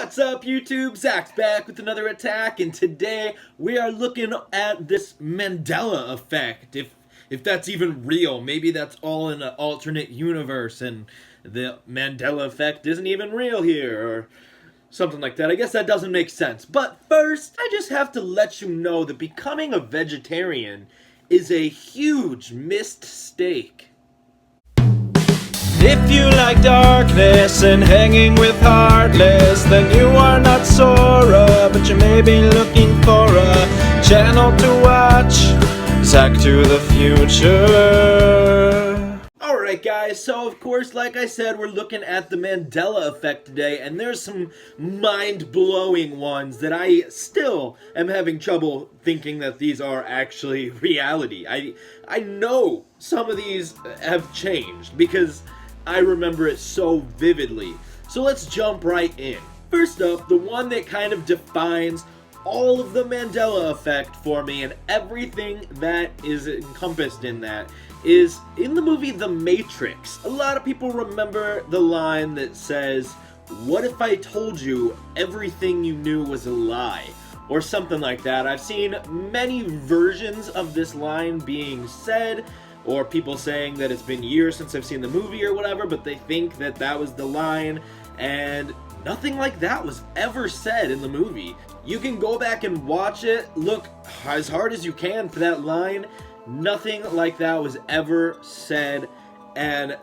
What's up, YouTube? Zach's back with another attack, and today we are looking at this Mandela effect. If that's even real, maybe that's all in an alternate universe, and the Mandela effect isn't even real here, or something like that. I guess that doesn't make sense. But first, I just have to let you know that becoming a vegetarian is a huge mistake. If you like darkness and hanging with Heartless, then you are not Sora, but you may be looking for a channel to watch. Zack to the future. Alright guys, so of course, like I said, we're looking at the Mandela effect today, and there's some mind-blowing ones that I still am having trouble thinking that these are actually reality. I know some of these have changed, because I remember it so vividly. So let's jump right in. First up, the one that kind of defines all of the Mandela effect for me and everything that is encompassed in that is in the movie The Matrix. A lot of people remember the line that says, "What if I told you everything you knew was a lie?" Or something like that. I've seen many versions of this line being said, or people saying that it's been years since I've seen the movie or whatever, but they think that that was the line, and nothing like that was ever said in the movie. You can go back and watch it, look as hard as you can for that line. Nothing like that was ever said, and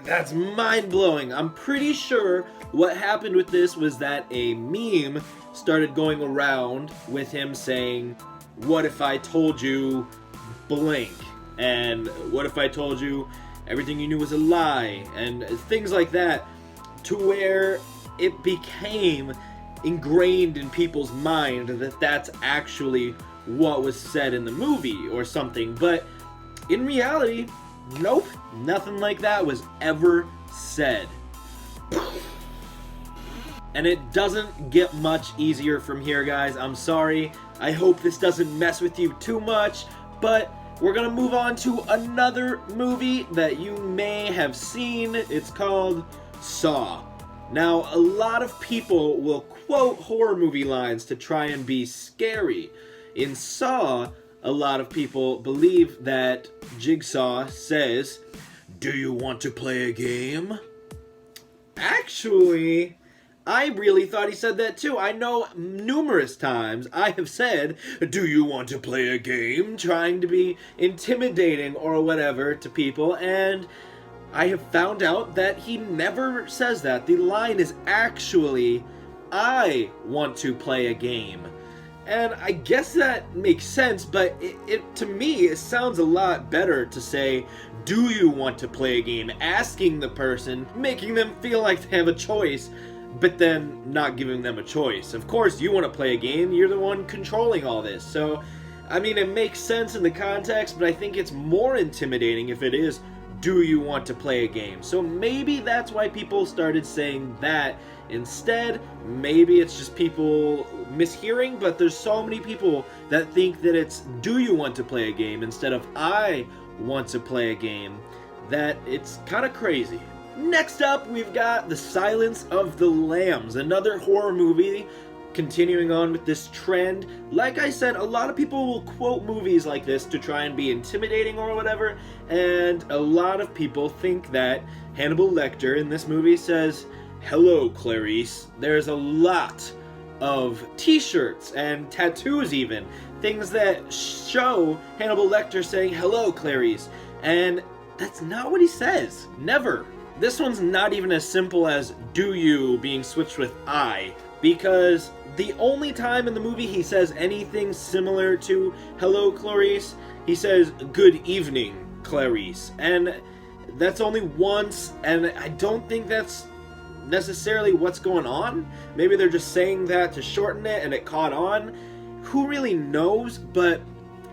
that's mind-blowing. I'm pretty sure what happened with this was that a meme started going around with him saying, "What if I told you blank?" And what if I told you everything you knew was a lie? And things like that, to where it became ingrained in people's mind that that's actually what was said in the movie or something. But in reality, nope, nothing like that was ever said. And it doesn't get much easier from here, guys. I'm sorry. I hope this doesn't mess with you too much, but we're gonna move on to another movie that you may have seen. It's called Saw. Now, a lot of people will quote horror movie lines to try and be scary. In Saw, a lot of people believe that Jigsaw says, "Do you want to play a game?" Actually, I really thought he said that too. I know numerous times I have said, "Do you want to play a game?" trying to be intimidating or whatever to people, and I have found out that he never says that. The line is actually, "I want to play a game." And I guess that makes sense, but to me, it sounds a lot better to say, "Do you want to play a game?" Asking the person, making them feel like they have a choice, but then not giving them a choice. Of course, you want to play a game, you're the one controlling all this. So, I mean, it makes sense in the context, but I think it's more intimidating if it is, "Do you want to play a game?" So maybe that's why people started saying that instead. Maybe it's just people mishearing, but there's so many people that think that it's, "Do you want to play a game?" instead of "I want to play a game," that it's kind of crazy. Next up, we've got The Silence of the Lambs, another horror movie, continuing on with this trend. Like I said, a lot of people will quote movies like this to try and be intimidating or whatever, and a lot of people think that Hannibal Lecter in this movie says, "Hello, Clarice." There's a lot of t-shirts and tattoos even, things that show Hannibal Lecter saying, "Hello, Clarice," and that's not what he says. Never. This one's not even as simple as "do you" being switched with "I," because the only time in the movie he says anything similar to "Hello, Clarice," he says "Good evening, Clarice," and that's only once, and I don't think that's necessarily what's going on. Maybe they're just saying that to shorten it and it caught on. Who really knows? But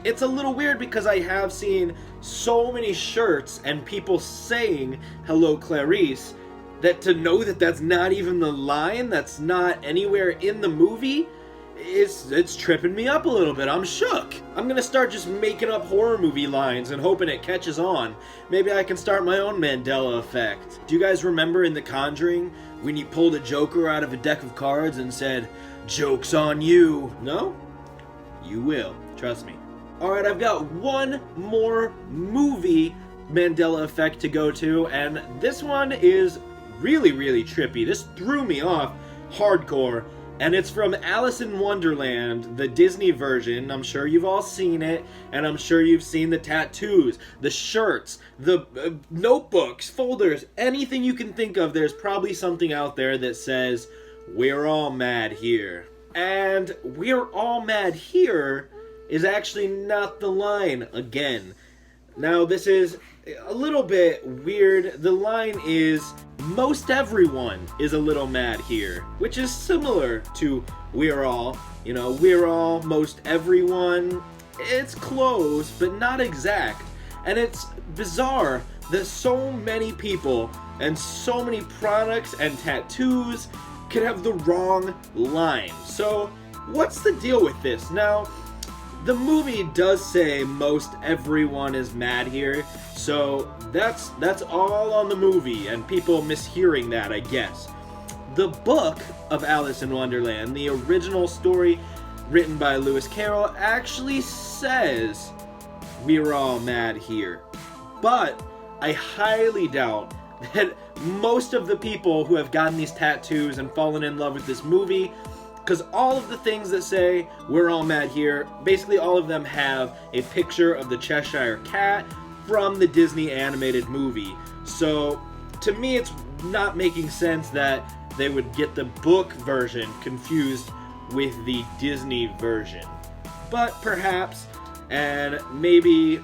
it's a little weird because I have seen so many shirts and people saying "Hello, Clarice," that to know that that's not even the line, that's not anywhere in the movie, it's tripping me up a little bit. I'm shook. I'm gonna start just making up horror movie lines and hoping it catches on. Maybe I can start my own Mandela effect. Do you guys remember in The Conjuring when you pulled a Joker out of a deck of cards and said, "Joke's on you"? No? You will. Trust me. Alright, I've got one more movie Mandela effect to go to, and this one is really, really trippy. This threw me off hardcore. And it's from Alice in Wonderland, the Disney version. I'm sure you've all seen it, and I'm sure you've seen the tattoos, the shirts, the notebooks, folders, anything you can think of. There's probably something out there that says, "We're all mad here." And "We're all mad here" is actually not the line again. Now, this is a little bit weird. The line is, "Most everyone is a little mad here," which is similar to "we're all." You know, "we're all," "most everyone." It's close, but not exact. And it's bizarre that so many people and so many products and tattoos could have the wrong line. So, what's the deal with this? Now, the movie does say most everyone is mad here, so that's all on the movie, and people mishearing that, I guess. The book of Alice in Wonderland, the original story written by Lewis Carroll, actually says "we're all mad here." But I highly doubt that most of the people who have gotten these tattoos and fallen in love with this movie, because all of the things that say "we're all mad here," basically all of them have a picture of the Cheshire Cat from the Disney animated movie. So, to me, it's not making sense that they would get the book version confused with the Disney version. But perhaps, and maybe,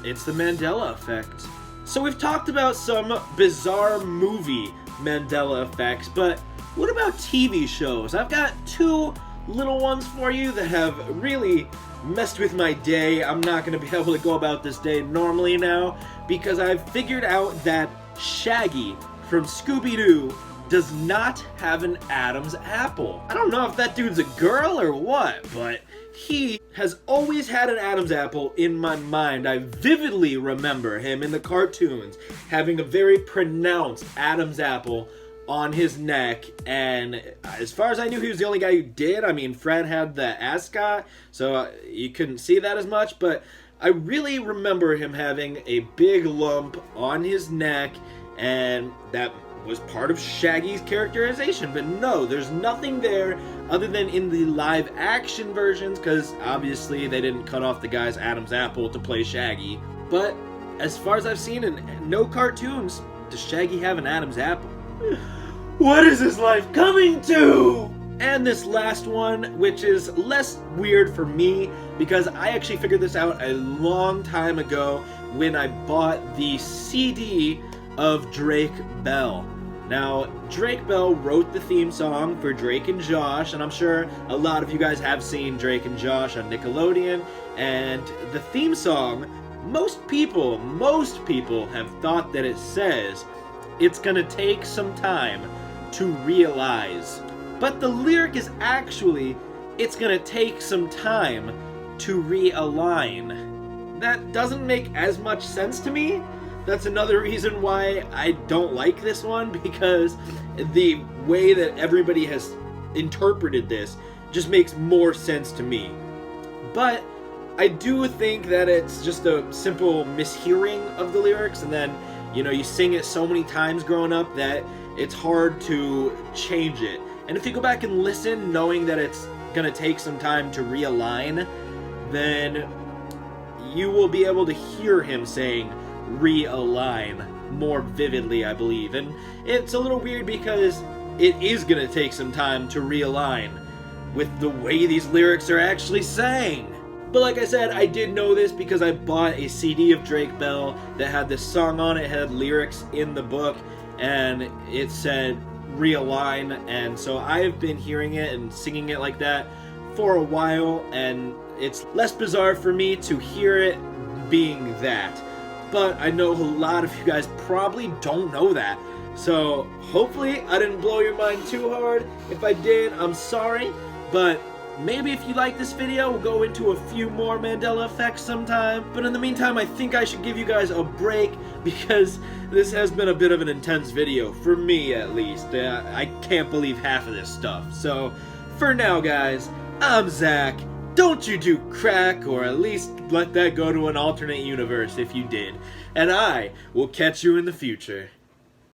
it's the Mandela effect. So we've talked about some bizarre movie Mandela effects, but what about TV shows? I've got two little ones for you that have really messed with my day. I'm not going to be able to go about this day normally now because I've figured out that Shaggy from Scooby-Doo does not have an Adam's apple. I don't know if that dude's a girl or what, but he has always had an Adam's apple in my mind. I vividly remember him in the cartoons having a very pronounced Adam's apple on his neck, and as far as I knew, he was the only guy who did. I mean, Fred had the ascot, so you couldn't see that as much, but I really remember him having a big lump on his neck, and that was part of Shaggy's characterization. But no, there's nothing there other than in the live action versions, because obviously they didn't cut off the guy's Adam's apple to play Shaggy. But as far as I've seen in no cartoons, does Shaggy have an Adam's apple? What is this life coming to? And this last one, which is less weird for me, because I actually figured this out a long time ago when I bought the CD of Drake Bell. Now, Drake Bell wrote the theme song for Drake and Josh, and I'm sure a lot of you guys have seen Drake and Josh on Nickelodeon, and the theme song, most people have thought that it says, "It's gonna take some time to realize." But the lyric is actually, "It's gonna take some time to realign." That doesn't make as much sense to me. That's another reason why I don't like this one, because the way that everybody has interpreted this just makes more sense to me. But I do think that it's just a simple mishearing of the lyrics, and then, you know, you sing it so many times growing up that it's hard to change it. And if you go back and listen knowing that it's gonna take some time to realign, then you will be able to hear him saying realign more vividly, I believe. And it's a little weird because it is gonna take some time to realign with the way these lyrics are actually saying. But like I said, I did know this because I bought a CD of Drake Bell that had this song on it, had lyrics in the book, and it said realign, and so I've been hearing it and singing it like that for a while, and it's less bizarre for me to hear it being that. But I know a lot of you guys probably don't know that, so hopefully I didn't blow your mind too hard. If I did, I'm sorry, but maybe if you like this video, we'll go into a few more Mandela effects sometime. But in the meantime, I think I should give you guys a break because this has been a bit of an intense video, for me at least. I can't believe half of this stuff. So, for now guys, I'm Zach. Don't you do crack, or at least let that go to an alternate universe if you did. And I will catch you in the future.